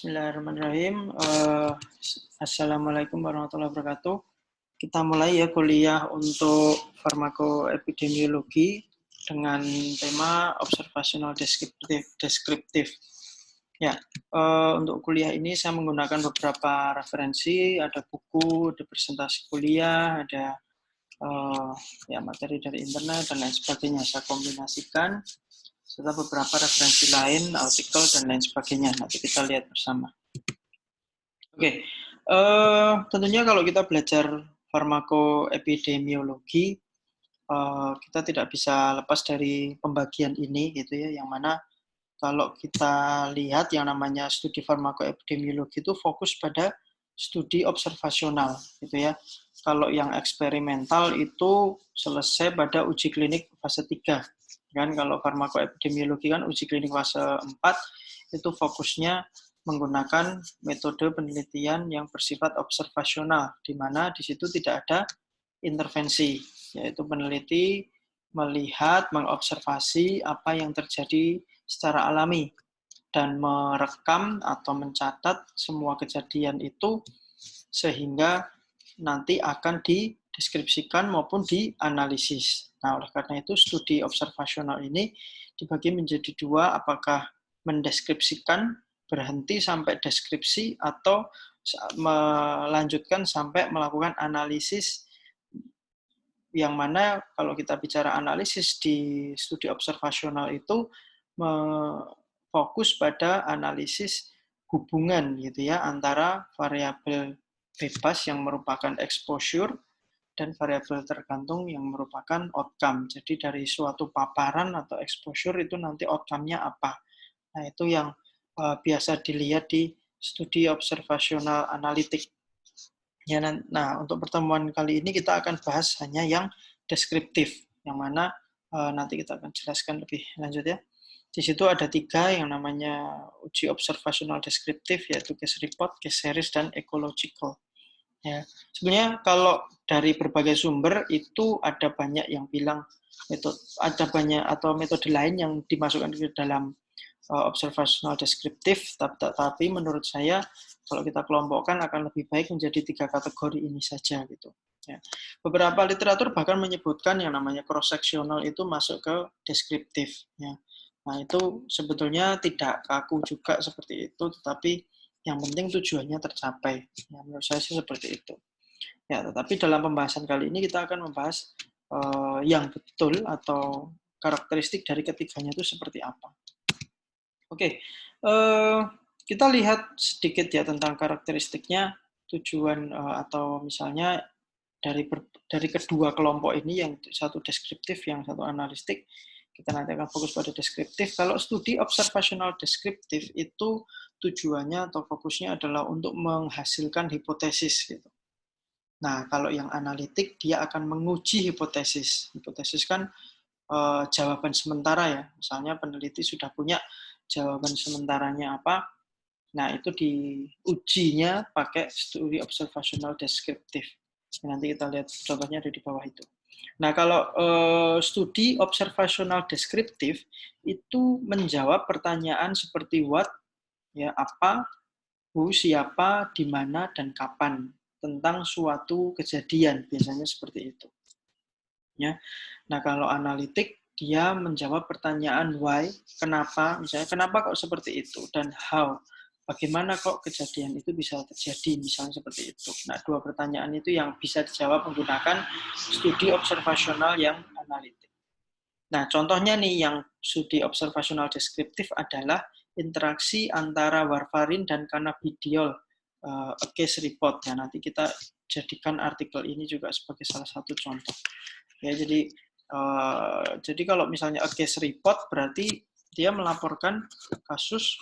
Bismillahirrahmanirrahim. Assalamualaikum warahmatullahi wabarakatuh. Kita mulai ya kuliah untuk farmakoepidemiologi dengan tema observational deskriptif. Ya, untuk kuliah ini saya menggunakan beberapa referensi, ada buku, ada presentasi kuliah, ada ya materi dari internet dan lain sebagainya. Saya kombinasikan serta beberapa referensi lain, artikel, dan lain sebagainya. Nanti kita lihat bersama. Oke, tentunya kalau kita belajar farmakoepidemiologi, kita tidak bisa lepas dari pembagian ini, gitu ya, yang mana kalau kita lihat yang namanya studi farmakoepidemiologi itu fokus pada studi observasional, gitu ya. Kalau yang eksperimental itu selesai pada uji klinik fase 3. Kan kalau farmakoepidemiologi kan uji klinik fase 4 itu fokusnya menggunakan metode penelitian yang bersifat observasional, di mana di situ tidak ada intervensi, yaitu peneliti melihat, mengobservasi apa yang terjadi secara alami dan merekam atau mencatat semua kejadian itu sehingga nanti akan dideskripsikan maupun dianalisis. Nah, oleh karena itu studi observasional ini dibagi menjadi dua, apakah mendeskripsikan berhenti sampai deskripsi atau melanjutkan sampai melakukan analisis, yang mana kalau kita bicara analisis di studi observasional itu fokus pada analisis hubungan gitu ya antara variabel bebas yang merupakan exposure dan variabel tergantung yang merupakan outcome. Jadi dari suatu paparan atau exposure itu nanti outcome-nya apa. Nah, itu yang biasa dilihat di studi observasional analitik. Ya, nah, untuk pertemuan kali ini kita akan bahas hanya yang deskriptif, yang mana nanti kita akan jelaskan lebih lanjut ya. Di situ ada 3 yang namanya uji observasional deskriptif, yaitu case report, case series, dan ecological. Ya, sebenarnya kalau dari berbagai sumber itu ada banyak yang bilang ada banyak atau metode lain yang dimasukkan ke dalam observational deskriptif, tapi menurut saya kalau kita kelompokkan akan lebih baik menjadi 3 kategori ini saja gitu. Ya. Beberapa literatur bahkan menyebutkan yang namanya cross-sectional itu masuk ke deskriptif. Ya. Nah, itu sebetulnya tidak kaku juga seperti itu, tetapi yang penting tujuannya tercapai. Ya, menurut saya sih seperti itu. Ya, tetapi dalam pembahasan kali ini kita akan membahas yang betul atau karakteristik dari ketiganya itu seperti apa. Oke, kita lihat sedikit ya tentang karakteristiknya, tujuan atau misalnya dari kedua kelompok ini, yang satu deskriptif, yang satu analistik. Kita nanti akan fokus pada deskriptif. Kalau studi observasional deskriptif itu tujuannya atau fokusnya adalah untuk menghasilkan hipotesis gitu. Nah, kalau yang analitik dia akan menguji hipotesis. Hipotesis kan jawaban sementara ya. Misalnya peneliti sudah punya jawaban sementaranya apa, nah itu diujinya pakai studi observasional deskriptif. Nanti kita lihat contohnya ada di bawah itu. Nah, kalau studi observasional deskriptif itu menjawab pertanyaan seperti what, ya apa, who, siapa, di mana, dan kapan tentang suatu kejadian, biasanya seperti itu. Ya. Nah, kalau analitik dia menjawab pertanyaan why, kenapa, misalnya kenapa kok seperti itu, dan how, bagaimana kok kejadian itu bisa terjadi, misalnya seperti itu. Nah, 2 pertanyaan itu yang bisa dijawab menggunakan studi observasional yang analitik. Nah, contohnya nih yang studi observasional deskriptif adalah interaksi antara warfarin dan cannabidiol, a case report. Ya, nanti kita jadikan artikel ini juga sebagai salah satu contoh. Ya, jadi kalau misalnya a case report berarti dia melaporkan kasus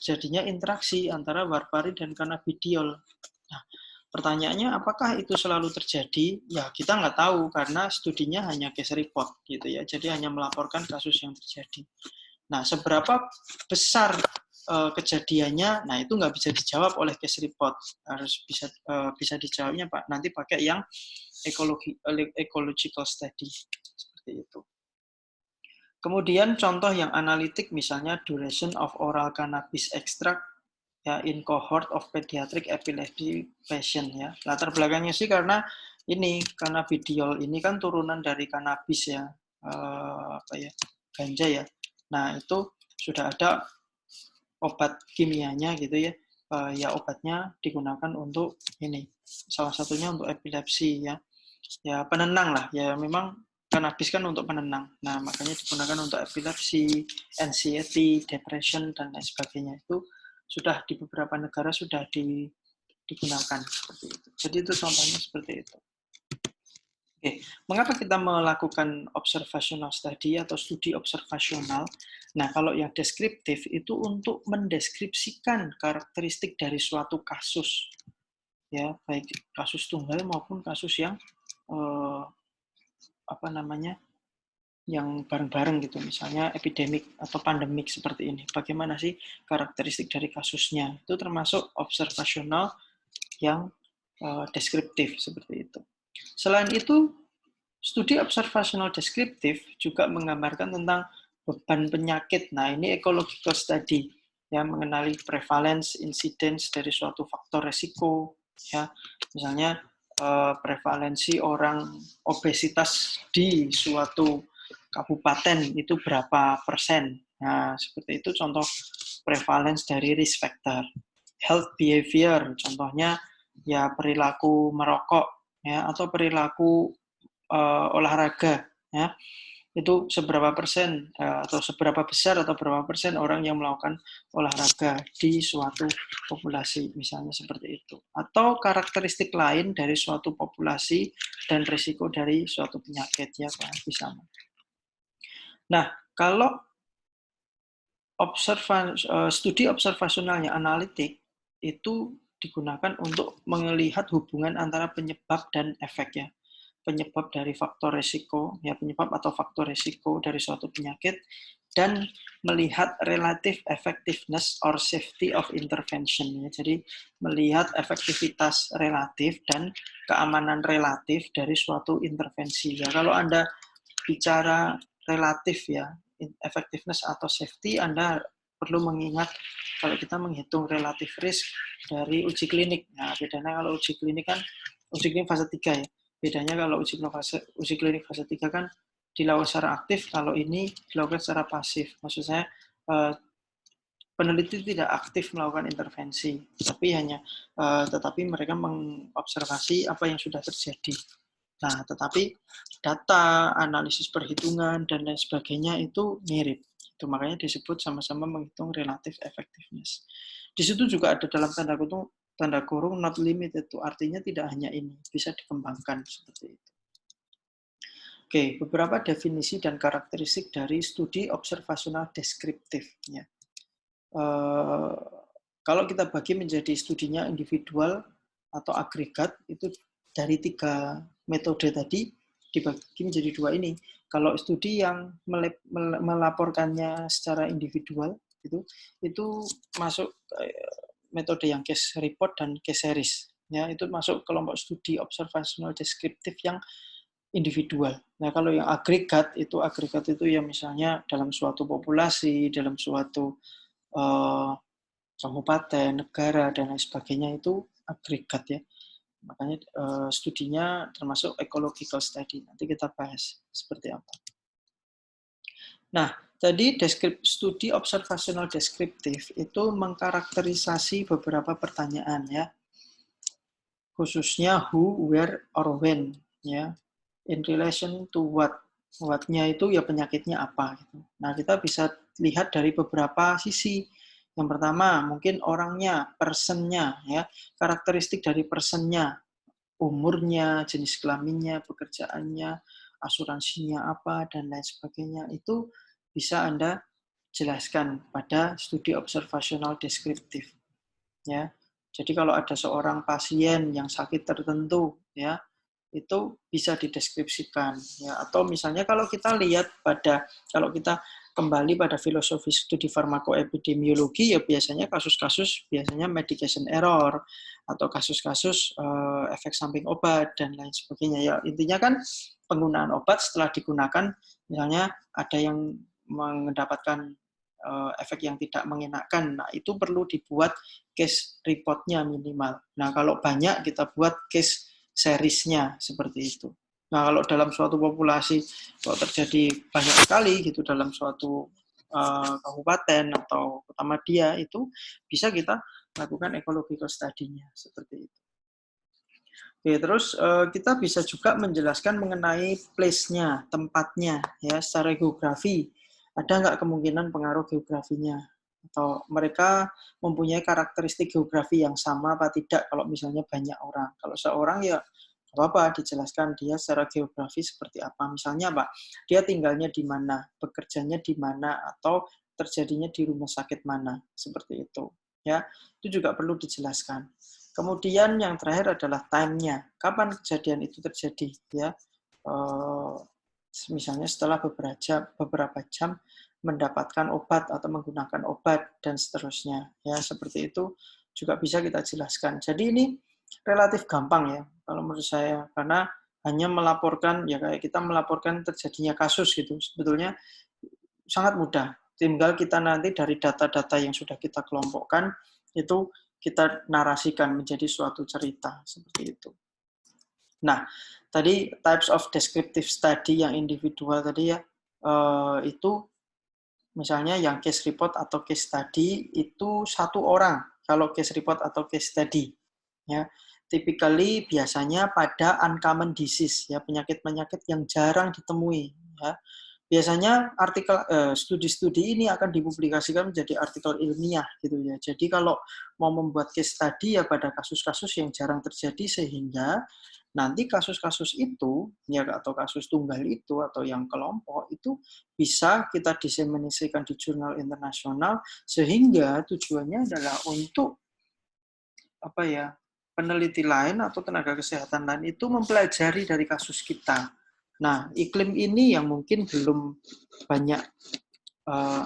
jadinya interaksi antara warfarin dan cannabidiol. Nah, pertanyaannya apakah itu selalu terjadi? Ya, kita nggak tahu karena studinya hanya case report gitu ya. Jadi hanya melaporkan kasus yang terjadi. Nah, seberapa besar kejadiannya, nah itu nggak bisa dijawab oleh case report. Harus bisa dijawabnya Pak nanti pakai yang ecological study seperti itu. Kemudian contoh yang analitik misalnya duration of oral cannabis extract ya in cohort of pediatric epilepsy patient ya. Latar belakangnya sih karena cannabidiol ini kan turunan dari kanabis ya, ganja ya. Nah itu sudah ada obat kimianya gitu ya. Ya obatnya digunakan untuk ini, salah satunya untuk epilepsi ya. Ya penenang lah ya, memang kanabis kan untuk penenang. Nah makanya digunakan untuk epilepsi, anxiety, depression dan lain sebagainya. Itu sudah di beberapa negara sudah digunakan seperti itu. Jadi itu contohnya seperti itu. Oke, mengapa kita melakukan observational study atau studi observasional? Nah, kalau yang deskriptif itu untuk mendeskripsikan karakteristik dari suatu kasus, ya baik kasus tunggal maupun kasus yang yang bareng-bareng gitu, misalnya epidemik atau pandemik seperti ini. Bagaimana sih karakteristik dari kasusnya? Itu termasuk observasional yang deskriptif seperti itu. Selain itu, studi observasional deskriptif juga menggambarkan tentang beban penyakit. Nah, ini ecological study ya, mengenali prevalence, incidence dari suatu faktor resiko ya. Misalnya prevalensi orang obesitas di suatu kabupaten itu berapa persen. Nah, seperti itu contoh prevalence dari risk factor. Health behavior, contohnya ya perilaku merokok ya, atau perilaku olahraga ya, itu seberapa persen atau seberapa besar atau berapa persen orang yang melakukan olahraga di suatu populasi, misalnya seperti itu. Atau karakteristik lain dari suatu populasi dan risiko dari suatu penyakit ya, bisa. Nah, kalau studi observasionalnya analitik itu digunakan untuk melihat hubungan antara penyebab dan efek ya. Penyebab dari faktor risiko, ya penyebab atau faktor risiko dari suatu penyakit, dan melihat relative effectiveness or safety of intervention. Ya. Jadi melihat efektivitas relatif dan keamanan relatif dari suatu intervensi. Ya, kalau Anda bicara relatif ya, effectiveness atau safety, Anda perlu mengingat kalau kita menghitung relative risk dari uji klinik. Nah, bedanya kalau uji klinik kan uji klinik fase 3 ya. Bedanya kalau uji klinik fase 3 kan dilakukan secara aktif, kalau ini dilakukan secara pasif. Maksud saya peneliti tidak aktif melakukan intervensi, tetapi mereka mengobservasi apa yang sudah terjadi. Nah, tetapi data, analisis perhitungan, dan lain sebagainya itu mirip. Itu makanya disebut sama-sama menghitung relative effectiveness. Di situ juga ada dalam tanda kurung not limited, itu artinya tidak hanya ini, bisa dikembangkan seperti itu. Oke, beberapa definisi dan karakteristik dari studi observasional deskriptif. Ya. Kalau kita bagi menjadi studinya individual atau agregat, itu dari 3 metode tadi dibagi menjadi 2 ini. Kalau studi yang melaporkannya secara individual, itu masuk metode yang case report dan case series. Ya, itu masuk kelompok studi observational deskriptif yang individual. Nah, kalau yang agregat itu ya misalnya dalam suatu populasi, dalam suatu kabupaten, negara, dan lain sebagainya, itu agregat ya. Makanya studinya termasuk ecological study. Nanti kita bahas seperti apa. Nah, tadi studi observational deskriptif itu mengkarakterisasi beberapa pertanyaan ya. Khususnya who, where, or when ya. In relation to what. What-nya itu ya penyakitnya apa gitu. Nah, kita bisa lihat dari beberapa sisi. Yang pertama, mungkin orangnya, personnya ya. Karakteristik dari personnya, umurnya, jenis kelaminnya, pekerjaannya, asuransinya apa, dan lain sebagainya. Itu bisa Anda jelaskan pada studi observasional deskriptif. Ya. Jadi kalau ada seorang pasien yang sakit tertentu, ya, itu bisa dideskripsikan. Ya. Atau misalnya kalau kita kembali pada filosofi studi farmakoepidemiologi, ya biasanya kasus-kasus medication error atau kasus-kasus efek samping obat dan lain sebagainya. Ya intinya kan penggunaan obat setelah digunakan, misalnya ada yang mendapatkan efek yang tidak mengenakan. Nah, itu perlu dibuat case report-nya minimal. Nah, kalau banyak kita buat case series-nya seperti itu. Nah, kalau dalam suatu populasi kalau terjadi banyak sekali gitu dalam suatu kabupaten atau kota madya, itu bisa kita lakukan ecological study-nya seperti itu. Oke, terus kita bisa juga menjelaskan mengenai place-nya, tempatnya, ya, secara geografi. Ada nggak kemungkinan pengaruh geografinya? Atau mereka mempunyai karakteristik geografi yang sama apa tidak kalau misalnya banyak orang. Kalau seorang ya apa-apa, dijelaskan dia secara geografi seperti apa. Misalnya apa? Dia tinggalnya di mana, bekerjanya di mana, atau terjadinya di rumah sakit mana, seperti itu. Ya, itu juga perlu dijelaskan. Kemudian yang terakhir adalah time-nya. Kapan kejadian itu terjadi? Ya, misalnya setelah beberapa jam mendapatkan obat atau menggunakan obat dan seterusnya. Ya, seperti itu juga bisa kita jelaskan. Jadi ini relatif gampang ya, kalau menurut saya, karena hanya melaporkan, ya kayak kita melaporkan terjadinya kasus gitu. Sebetulnya sangat mudah. Tinggal kita nanti dari data-data yang sudah kita kelompokkan, itu kita narasikan menjadi suatu cerita seperti itu. Nah, tadi types of descriptive study yang individual tadi ya, itu misalnya yang case report atau case study itu satu orang kalau case report atau case study. Ya, typically biasanya pada uncommon disease, ya, penyakit-penyakit yang jarang ditemui. Ya. Biasanya artikel studi-studi ini akan dipublikasikan menjadi artikel ilmiah gitu ya. Jadi kalau mau membuat case study ya pada kasus-kasus yang jarang terjadi, sehingga nanti kasus-kasus itu ya atau kasus tunggal itu atau yang kelompok itu bisa kita diseminasikan di jurnal internasional, sehingga tujuannya adalah untuk apa ya, peneliti lain atau tenaga kesehatan lain itu mempelajari dari kasus kita. Nah, iklim ini yang mungkin belum banyak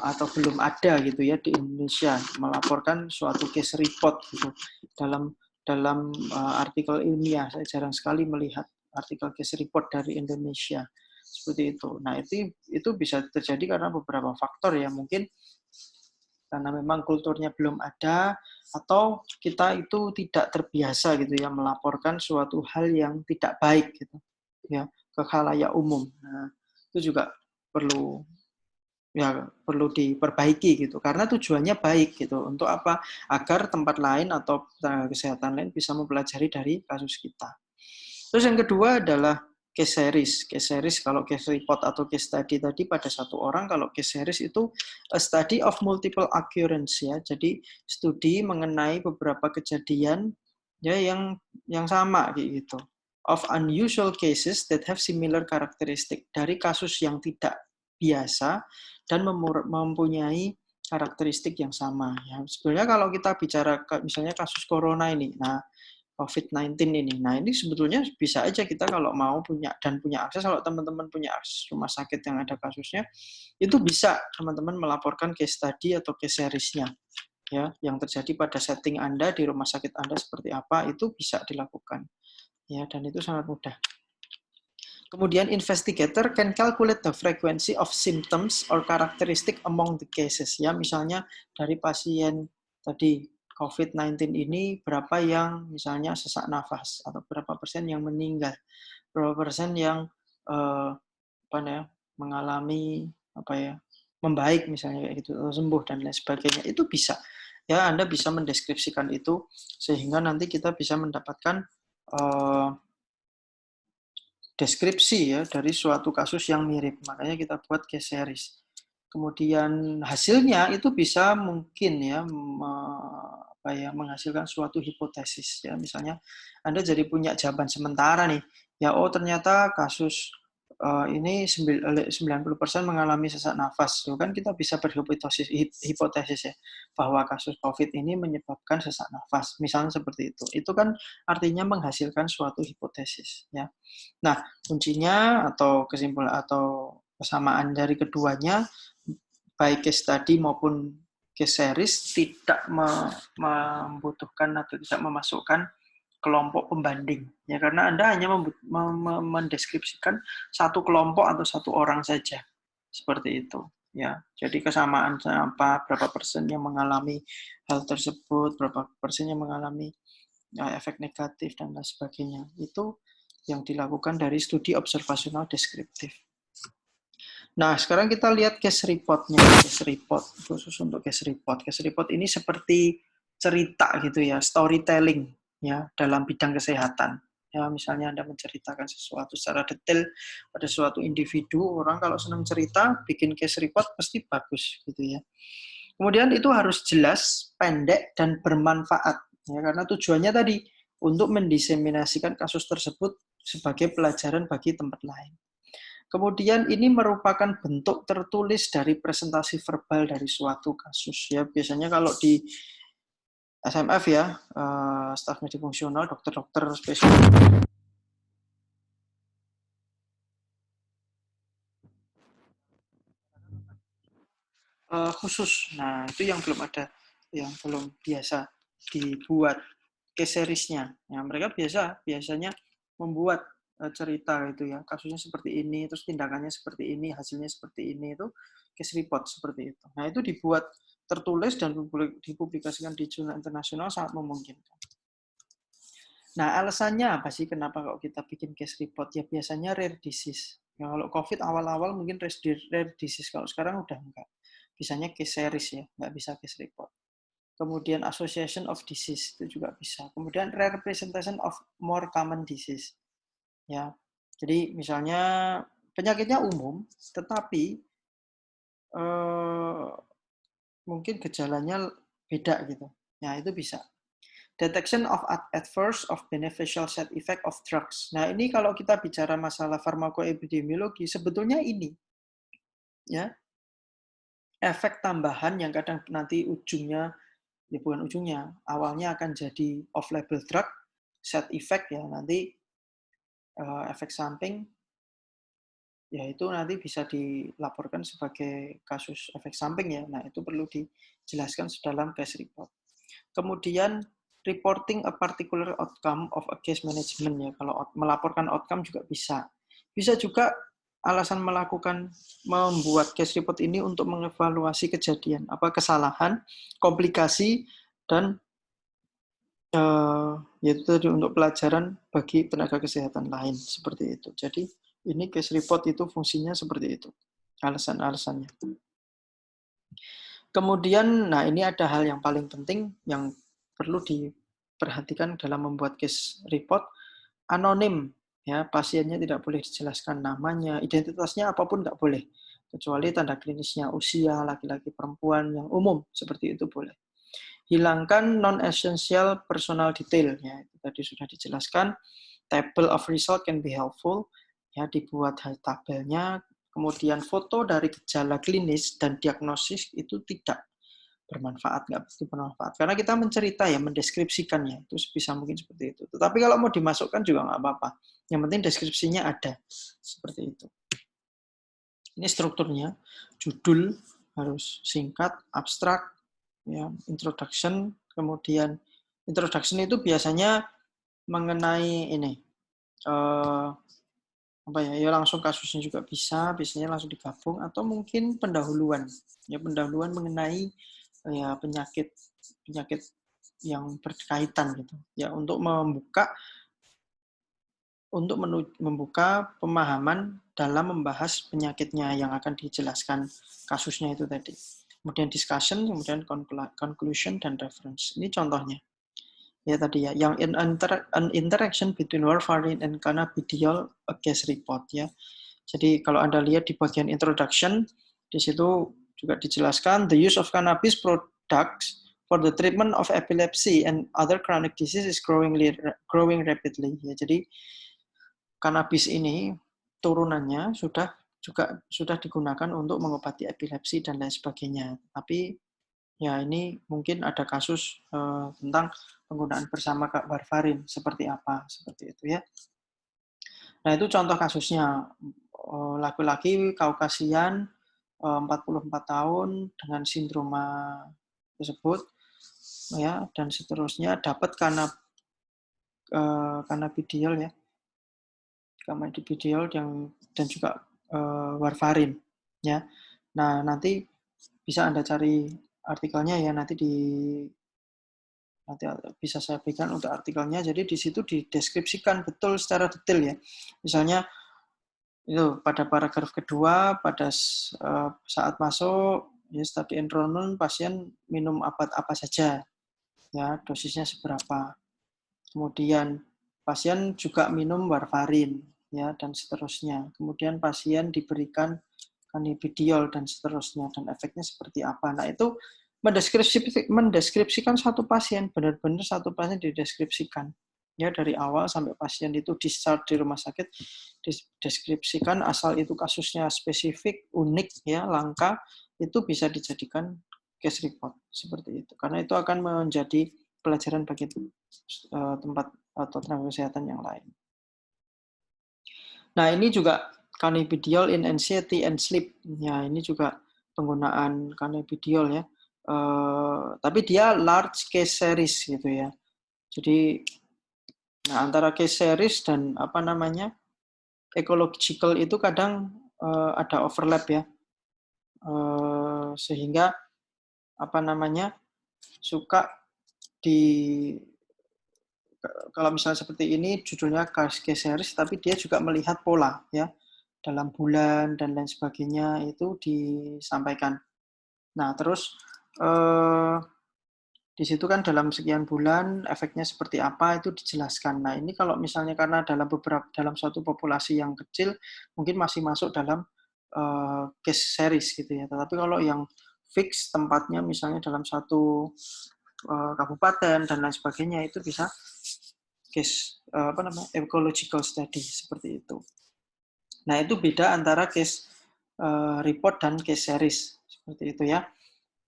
atau belum ada gitu ya di Indonesia melaporkan suatu case report gitu dalam artikel ilmiah. Saya jarang sekali melihat artikel case report dari Indonesia seperti itu. Nah, itu bisa terjadi karena beberapa faktor ya, mungkin karena memang kulturnya belum ada, atau kita itu tidak terbiasa gitu ya melaporkan suatu hal yang tidak baik gitu ya ke khalayak umum. Nah, itu juga perlu diperbaiki gitu, karena tujuannya baik gitu, untuk apa? Agar tempat lain atau tenaga kesehatan lain bisa mempelajari dari kasus kita. Terus yang kedua adalah case series. Case series kalau case report atau case study tadi pada satu orang, kalau case series itu a study of multiple occurrence ya. Jadi studi mengenai beberapa kejadian ya yang sama gitu. Of unusual cases that have similar characteristic, dari kasus yang tidak biasa dan mempunyai karakteristik yang sama ya. Sebenarnya kalau kita bicara misalnya kasus corona ini, nah COVID-19 ini. Nah, ini sebetulnya bisa aja kita kalau mau punya akses, kalau teman-teman punya akses rumah sakit yang ada kasusnya, itu bisa teman-teman melaporkan case study atau case series-nya. Ya, yang terjadi pada setting Anda di rumah sakit Anda seperti apa, itu bisa dilakukan. Ya, dan itu sangat mudah. Kemudian investigator can calculate the frequency of symptoms or characteristic among the cases. Ya, misalnya dari pasien tadi COVID-19 ini berapa yang misalnya sesak nafas, atau berapa persen yang meninggal, berapa persen yang mengalami membaik misalnya kayak gitu, atau sembuh dan lain sebagainya. Itu bisa. Ya, Anda bisa mendeskripsikan itu sehingga nanti kita bisa mendapatkan deskripsi ya dari suatu kasus yang mirip. Makanya kita buat case series. Kemudian hasilnya itu bisa mungkin ya menghasilkan suatu hipotesis ya. Misalnya Anda jadi punya jawaban sementara nih. Ya, oh ternyata kasus ini 90% mengalami sesak nafas. So, kan kita bisa berhipotesis ya bahwa kasus COVID ini menyebabkan sesak nafas. Misalnya seperti itu. Itu kan artinya menghasilkan suatu hipotesis ya. Nah, kuncinya atau kesimpulan atau kesamaan dari keduanya, baik case study maupun case series, tidak membutuhkan atau tidak memasukkan kelompok pembanding. Ya, karena Anda hanya mendeskripsikan satu kelompok atau satu orang saja. Seperti itu. ya. Jadi kesamaan apa, berapa persen yang mengalami hal tersebut, berapa persen yang mengalami efek negatif dan lain sebagainya. Itu yang dilakukan dari studi observasional deskriptif. Nah, sekarang kita lihat case report-nya. Case report, khusus untuk case report. Case report ini seperti cerita gitu ya, storytelling ya dalam bidang kesehatan. Ya, misalnya Anda menceritakan sesuatu secara detail pada suatu individu, orang kalau senang cerita, bikin case report pasti bagus gitu ya. Kemudian itu harus jelas, pendek, dan bermanfaat. Ya, karena tujuannya tadi untuk mendiseminasikan kasus tersebut sebagai pelajaran bagi tempat lain. Kemudian ini merupakan bentuk tertulis dari presentasi verbal dari suatu kasus ya. Biasanya kalau di SMF ya, staf medis fungsional, dokter-dokter spesialis khusus. Nah, itu yang belum ada, yang belum biasa dibuat case series-nya. Ya, mereka biasanya membuat cerita itu ya, kasusnya seperti ini, terus tindakannya seperti ini, hasilnya seperti ini, itu case report seperti itu. Nah, itu dibuat tertulis dan dipublikasikan di jurnal internasional sangat memungkinkan. Nah, alasannya apa sih kenapa kalau kita bikin case report? Ya biasanya rare disease. Ya, kalau COVID awal-awal mungkin rare disease, kalau sekarang udah enggak. Bisanya case series ya, nggak bisa case report. Kemudian association of disease itu juga bisa. Kemudian rare representation of more common disease. Ya, jadi misalnya penyakitnya umum, tetapi mungkin gejalanya beda gitu. Nah, itu bisa. Detection of adverse of beneficial side effect of drugs. Nah, ini kalau kita bicara masalah farmakoepidemiologi, sebetulnya ini ya efek tambahan yang kadang nanti ujungnya, ya bukan ujungnya, awalnya akan jadi off-label drug, side effect ya nanti efek samping, ya itu nanti bisa dilaporkan sebagai kasus efek samping ya. Nah, itu perlu dijelaskan dalam case report. Kemudian reporting a particular outcome of a case management ya. Kalau melaporkan outcome juga bisa. Bisa juga alasan membuat case report ini untuk mengevaluasi kejadian, apa kesalahan, komplikasi, dan yaitu untuk pelajaran bagi tenaga kesehatan lain seperti itu. Jadi ini case report itu fungsinya seperti itu. Alasan-alasannya. Kemudian, nah ini ada hal yang paling penting yang perlu diperhatikan dalam membuat case report, anonim. Ya, pasiennya tidak boleh dijelaskan namanya, identitasnya apapun nggak boleh. Kecuali tanda klinisnya, usia, laki-laki, perempuan, yang umum, seperti itu boleh. Hilangkan non-essential personal detail. Ya, itu tadi sudah dijelaskan. Table of result can be helpful. Ya, dibuat tabelnya. Kemudian foto dari gejala klinis dan diagnosis itu tidak bermanfaat, nggak pasti bermanfaat. Karena kita mencerita ya, mendeskripsikannya, itu sebisa mungkin seperti itu. Tetapi kalau mau dimasukkan juga nggak apa-apa. Yang penting deskripsinya ada. Seperti itu. Ini strukturnya. Judul harus singkat, abstrak, ya, introduction, kemudian introduction itu biasanya mengenai ini, apa ya langsung kasusnya juga bisa, biasanya langsung digabung, atau mungkin pendahuluan, ya pendahuluan mengenai ya penyakit yang berkaitan gitu, ya untuk membuka pemahaman dalam membahas penyakitnya yang akan dijelaskan kasusnya itu tadi. Kemudian discussion, kemudian conclusion dan reference. Ini contohnya. Ya tadi ya, yang an interaction between warfarin and cannabidiol a case report ya. Jadi kalau Anda lihat di bagian introduction, di situ juga dijelaskan the use of cannabis products for the treatment of epilepsy and other chronic disease is growing rapidly. Ya, jadi cannabis ini turunannya sudah digunakan untuk mengobati epilepsi dan lain sebagainya. Tapi ya ini mungkin ada kasus tentang penggunaan bersama warfarin seperti apa, seperti itu ya. Nah itu contoh kasusnya, laki-laki Kaukasian 44 tahun dengan sindroma tersebut ya, dan seterusnya dapat cannabidiol ya, cannabidiol dan juga warfarin ya. Nah, nanti bisa Anda cari artikelnya ya, nanti bisa saya berikan untuk artikelnya. Jadi di situ dideskripsikan betul secara detail ya. Misalnya itu pada paragraf kedua, pada saat masuk ya study enrollment, pasien minum obat apa saja, ya dosisnya seberapa. Kemudian pasien juga minum warfarin, ya dan seterusnya. Kemudian pasien diberikan cannabidiol dan seterusnya, dan efeknya seperti apa. Nah itu mendeskripsikan satu pasien, benar-benar satu pasien dideskripsikan. Ya dari awal sampai pasien itu discharge di rumah sakit, dideskripsikan asal itu kasusnya spesifik, unik, ya langka, itu bisa dijadikan case report seperti itu. Karena itu akan menjadi pelajaran bagi tempat atau tenaga kesehatan yang lain. Nah, ini juga cannabidiol in anxiety and sleep. Ya, ini juga penggunaan cannabidiol ya. Tapi dia large case series gitu ya. Jadi nah antara case series dan apa namanya ecological itu kadang ada overlap ya. Sehingga apa namanya suka di kalau misalnya seperti ini judulnya case series, tapi dia juga melihat pola ya dalam bulan dan lain sebagainya itu disampaikan. Nah terus di situ kan dalam sekian bulan efeknya seperti apa itu dijelaskan. Nah ini kalau misalnya karena dalam suatu populasi yang kecil mungkin masih masuk dalam case series gitu ya. Tetapi kalau yang fix tempatnya misalnya dalam satu kabupaten dan lain sebagainya itu bisa case ecological study seperti itu. Nah, itu beda antara case report dan case series seperti itu ya.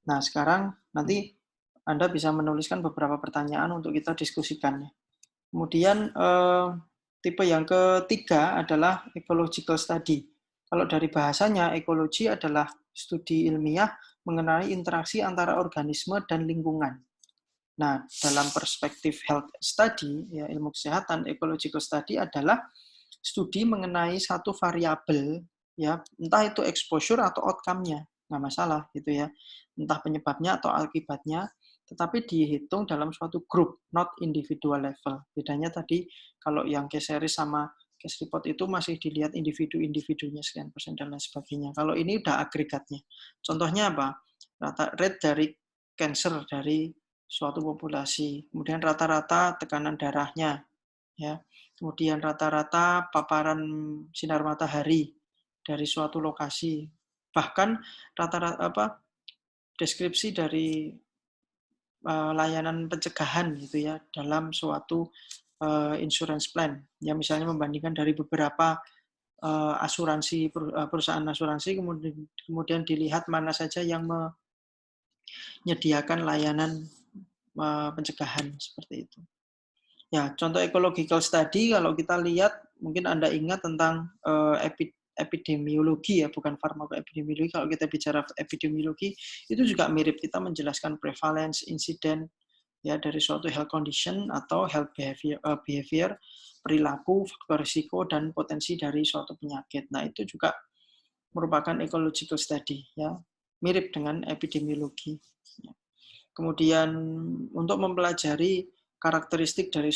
Nah, sekarang nanti Anda bisa menuliskan beberapa pertanyaan untuk kita diskusikan. Kemudian tipe yang ketiga adalah ecological study. Kalau dari bahasanya, ekologi adalah studi ilmiah mengenai interaksi antara organisme dan lingkungan. Nah, dalam perspektif health study, ya ilmu kesehatan, ecological study adalah studi mengenai satu variabel, ya entah itu exposure atau outcome-nya, nggak masalah gitu ya, entah penyebabnya atau akibatnya, tetapi dihitung dalam suatu grup, not individual level. Bedanya tadi kalau yang case series sama case report itu masih dilihat individu-individunya sekian persen dan lain sebagainya. Kalau ini udah agregatnya. Contohnya apa? Rate dari cancer dari suatu populasi, kemudian rata-rata tekanan darahnya, ya, kemudian rata-rata paparan sinar matahari dari suatu lokasi, bahkan rata-rata deskripsi dari layanan pencegahan gitu ya dalam suatu insurance plan, ya misalnya membandingkan dari beberapa asuransi perusahaan asuransi, kemudian dilihat mana saja yang menyediakan layanan pencegahan seperti itu. Ya, contoh ecological study kalau kita lihat mungkin Anda ingat tentang epidemiologi ya, bukan farmakoepidemiologi. Kalau kita bicara epidemiologi itu juga mirip, kita menjelaskan prevalence, insiden ya dari suatu health condition atau health behavior, perilaku, faktor risiko dan potensi dari suatu penyakit. Nah, itu juga merupakan ecological study ya, mirip dengan epidemiologi. Kemudian untuk mempelajari karakteristik dari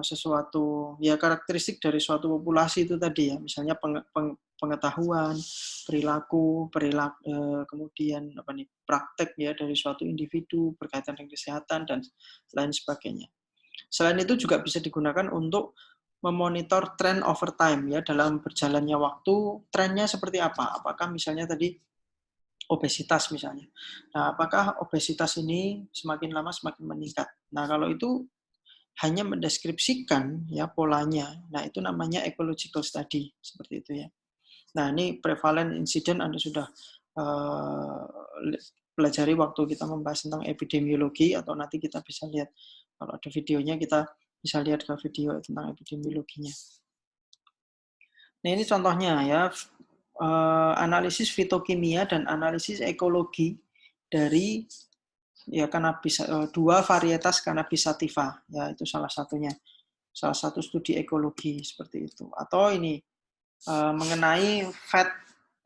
sesuatu ya karakteristik dari suatu populasi itu tadi ya, misalnya pengetahuan, perilaku, kemudian praktek ya dari suatu individu berkaitan dengan kesehatan dan lain sebagainya. Selain itu juga bisa digunakan untuk memonitor tren over time ya, dalam berjalannya waktu trennya seperti apa. Apakah misalnya tadi obesitas misalnya. Nah, apakah obesitas ini semakin lama semakin meningkat? Nah, kalau itu hanya mendeskripsikan ya polanya. Nah, itu namanya ecological study seperti itu ya. Nah, ini prevalent incident Anda sudah pelajari waktu kita membahas tentang epidemiologi, atau nanti kita bisa lihat kalau ada videonya, kita bisa lihat ke video tentang epidemiologinya. Nah, ini contohnya ya, analisis fitokimia dan analisis ekologi dari ya cannabis, dua varietas cannabis sativa, ya itu salah satunya, salah satu studi ekologi seperti itu. Atau ini mengenai fat,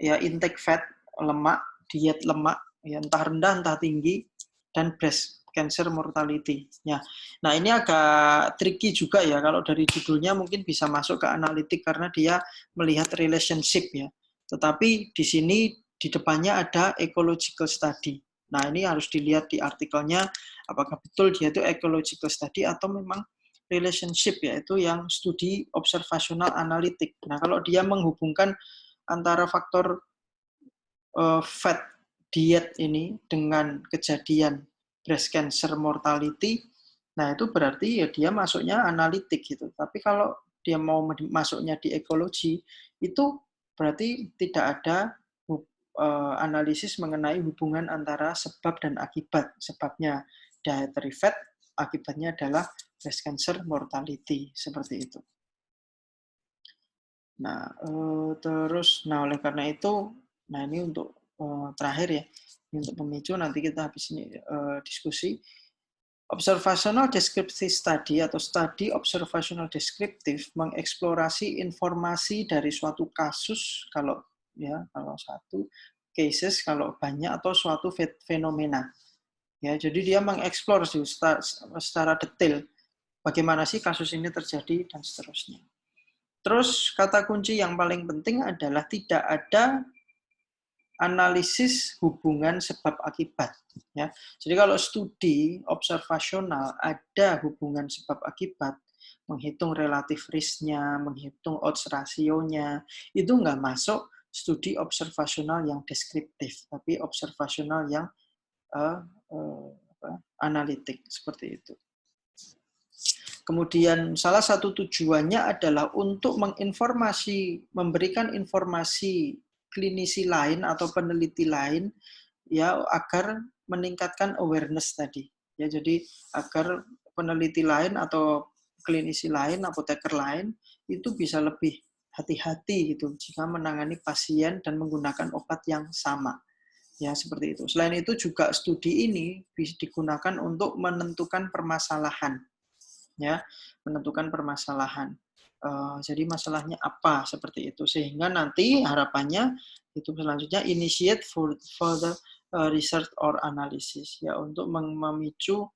ya intake fat lemak, diet lemak, ya, entah rendah entah tinggi, dan breast cancer mortality. Ya. Nah, ini agak tricky juga ya, kalau dari judulnya mungkin bisa masuk ke analitik karena dia melihat relationship ya. Tetapi di sini di depannya ada ecological study. Nah, ini harus dilihat di artikelnya apakah betul dia itu ecological study atau memang relationship, yaitu yang studi observasional analitik. Nah, kalau dia menghubungkan antara faktor fat diet ini dengan kejadian breast cancer mortality, nah itu berarti ya dia masuknya analitik gitu. Tapi kalau dia mau masuknya di ekologi, itu berarti tidak ada analisis mengenai hubungan antara sebab dan akibat. Sebabnya dietary fat, akibatnya adalah breast cancer mortality, seperti itu. Nah, nah oleh karena itu, nah ini untuk terakhir ya, ini untuk pemicu, nanti kita habis ini diskusi. Observational descriptive study atau studi observational descriptive mengeksplorasi informasi dari suatu kasus, kalau satu, cases kalau banyak, atau suatu fenomena. Ya, jadi dia mengeksplor secara detail bagaimana sih kasus ini terjadi dan seterusnya. Terus kata kunci yang paling penting adalah tidak ada analisis hubungan sebab akibat. Ya. Jadi kalau studi observasional ada hubungan sebab akibat, menghitung relatif risk-nya, menghitung odds ratio-nya, itu nggak masuk studi observasional yang deskriptif, tapi observasional yang analitik, seperti itu. Kemudian salah satu tujuannya adalah untuk memberikan informasi klinisi lain atau peneliti lain ya agar meningkatkan awareness tadi. Ya, jadi agar peneliti lain atau klinisi lain, apoteker lain itu bisa lebih hati-hati gitu jika menangani pasien dan menggunakan obat yang sama. Ya, seperti itu. Selain itu juga studi ini bisa digunakan untuk menentukan permasalahan. Ya, menentukan permasalahan. Jadi masalahnya apa, seperti itu, sehingga nanti harapannya itu selanjutnya initiate for further research or analysis, ya, untuk memicu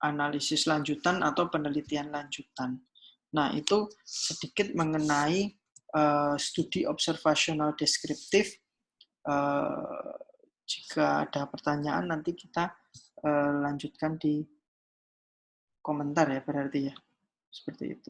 analisis lanjutan atau penelitian lanjutan. Nah, itu sedikit mengenai studi observational deskriptif. Jika ada pertanyaan nanti kita lanjutkan di komentar ya, berarti ya. Seperti itu.